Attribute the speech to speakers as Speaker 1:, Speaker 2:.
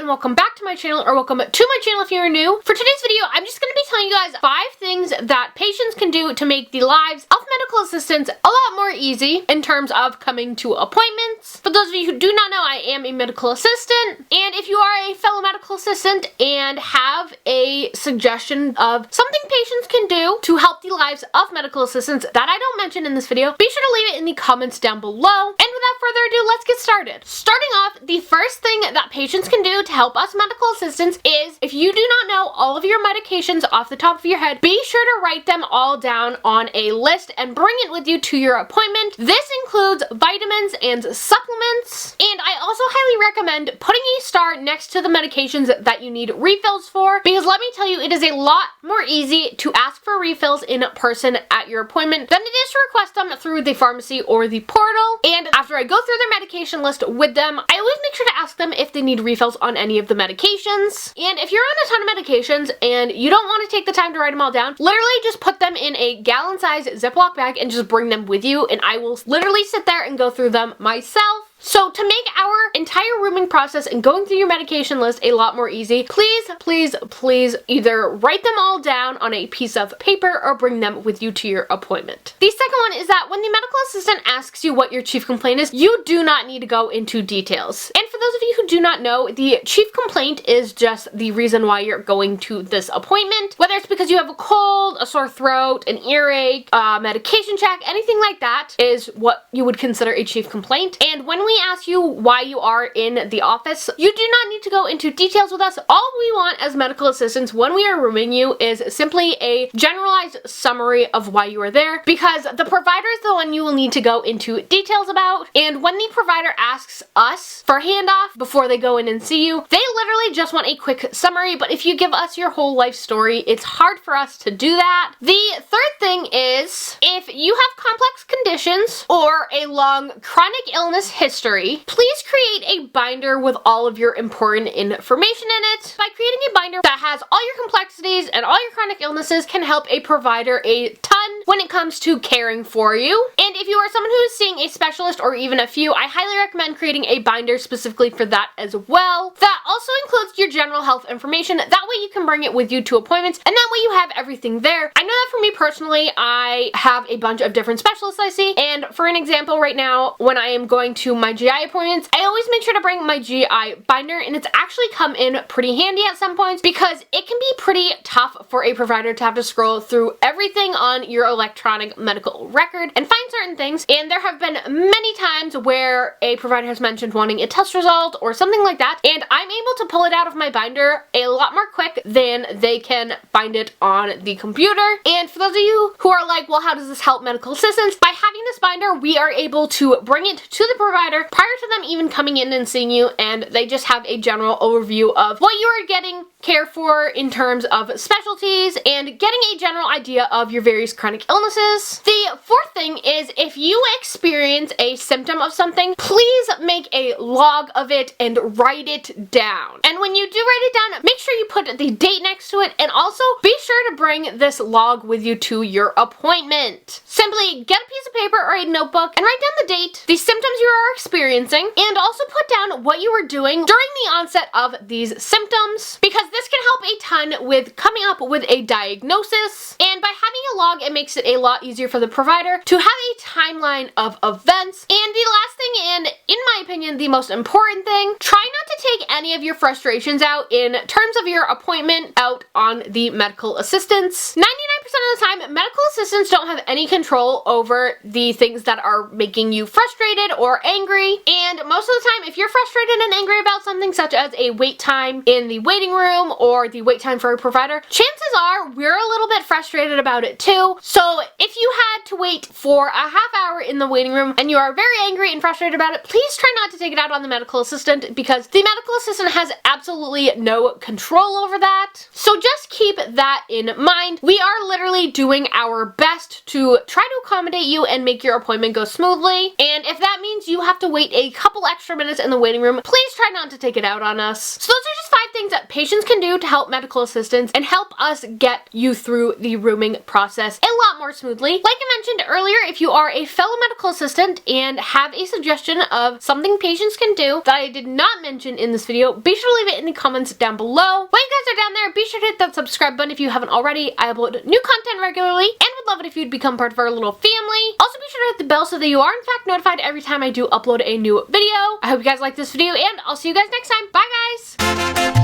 Speaker 1: and welcome back to my channel, or welcome to my channel if you're new. For today's video, I'm just going to be telling you guys 5 things that patients can do to make the lives of medical assistants a lot more easy in terms of coming to appointments. For those of you who do not know, I am a medical assistant, and if you are a fellow medical assistant and have a suggestion of something patients can do to help the lives of medical assistants that I don't mention in this video, be sure to leave it in the comments down below. And without further ado, let's get started. Starting off, the first thing that patients can do to help us medical assistants is, if you do not know all of your medications off the top of your head, be sure to write them all down on a list and bring it with you to your appointment. This includes vitamins and supplements, and I also highly recommend putting a star next to the medications that you need refills for, because let me tell you, it is a lot more easy to ask for refills in person at your appointment than it is to request them through the pharmacy or the portal. And after I go through their medication list with them, I always make sure to ask them if they need refills on any of the medications. And if you're on a ton of medications and you don't want to take the time to write them all down, literally just put them in a gallon-sized Ziploc bag and just bring them with you, and I will literally sit there and go through them myself. So to make our entire rooming process and going through your medication list a lot more easy, please either write them all down on a piece of paper or bring them with you to your appointment. The second one is that when the medical assistant asks you what your chief complaint is, you do not need to go into details. And for those of you who do not know, the chief complaint is just the reason why you're going to this appointment. Whether it's because you have a cold, a sore throat, an earache, a medication check, anything like that is what you would consider a chief complaint. And when we ask you why you are in the office, you do not need to go into details with us. All we want as medical assistants when we are rooming you is simply a generalized summary of why you are there, because the provider is the one you will need to go into details about. And when the provider asks us for handoff before they go in and see you, they literally just want a quick summary. But if you give us your whole life story, it's hard for us to do that. The third thing is, if you have complex conditions or a long chronic illness history, please create a binder with all of your important information in it. By creating a binder that has all your complexities and all your chronic illnesses can help a provider a ton when it comes to caring for you. And if you are someone who is seeing a specialist or even a few, I highly recommend creating a binder specifically for that as well. That also includes your general health information. That way you can bring it with you to appointments, and that way you have everything there. I know that for me personally, I have a bunch of different specialists I see, and for an example right now, when I am going to my GI appointments, I always make sure to bring my GI binder, and it's actually come in pretty handy at some points because it can be pretty tough for a provider to have to scroll through everything on your electronic medical record and find certain things. And there have been many times where a provider has mentioned wanting a test result or something like that, and I'm able to pull it out of my binder a lot more quick than they can find it on the computer. And for those of you who are like, well, how does this help medical assistants? By having this binder, we are able to bring it to the provider prior to them even coming in and seeing you, and they just have a general overview of what you are getting care for in terms of specialties and getting a general idea of your various chronic illnesses. The fourth thing is, if you experience a symptom of something, please make a log of it and write it down. And when you do write it down, make sure you put the date next to it, and also be sure to bring this log with you to your appointment. Simply get a piece of paper or a notebook and write down the date, the symptoms you are experiencing, and also put down what you were doing during the onset of these symptoms, because this can help a ton with coming up with a diagnosis. And by having a log, it makes it a lot easier for the provider to have a timeline of events. And the last thing, and in my opinion, the most important thing, try not to take any of your frustrations out in terms of your appointment out on the medical assistants. 99% of the time, medical assistants don't have any control over the things that are making you frustrated or angry. And most of the time, if you're frustrated and angry about something such as a wait time in the waiting room or the wait time for a provider, chances are we're a little bit frustrated about it too. So if you had to wait for a half hour in the waiting room and you are very angry and frustrated about it, please try not to take it out on the medical assistant, because the medical assistant has absolutely no control over that. So just keep that in mind. We are literally literally doing our best to try to accommodate you and make your appointment go smoothly. And if that means you have to wait a couple extra minutes in the waiting room, please try not to take it out on us. So those are just 5 things that patients can do to help medical assistants and help us get you through the rooming process a lot more smoothly. Like I mentioned earlier, if you are a fellow medical assistant and have a suggestion of something patients can do that I did not mention in this video, be sure to leave it in the comments down below. While you guys are down there, be sure to hit that subscribe button if you haven't already. I upload new content regularly and would love it if you'd become part of our little family. Also be sure to hit the bell so that you are in fact notified every time I do upload a new video. I hope you guys like this video and I'll see you guys next time. Bye guys!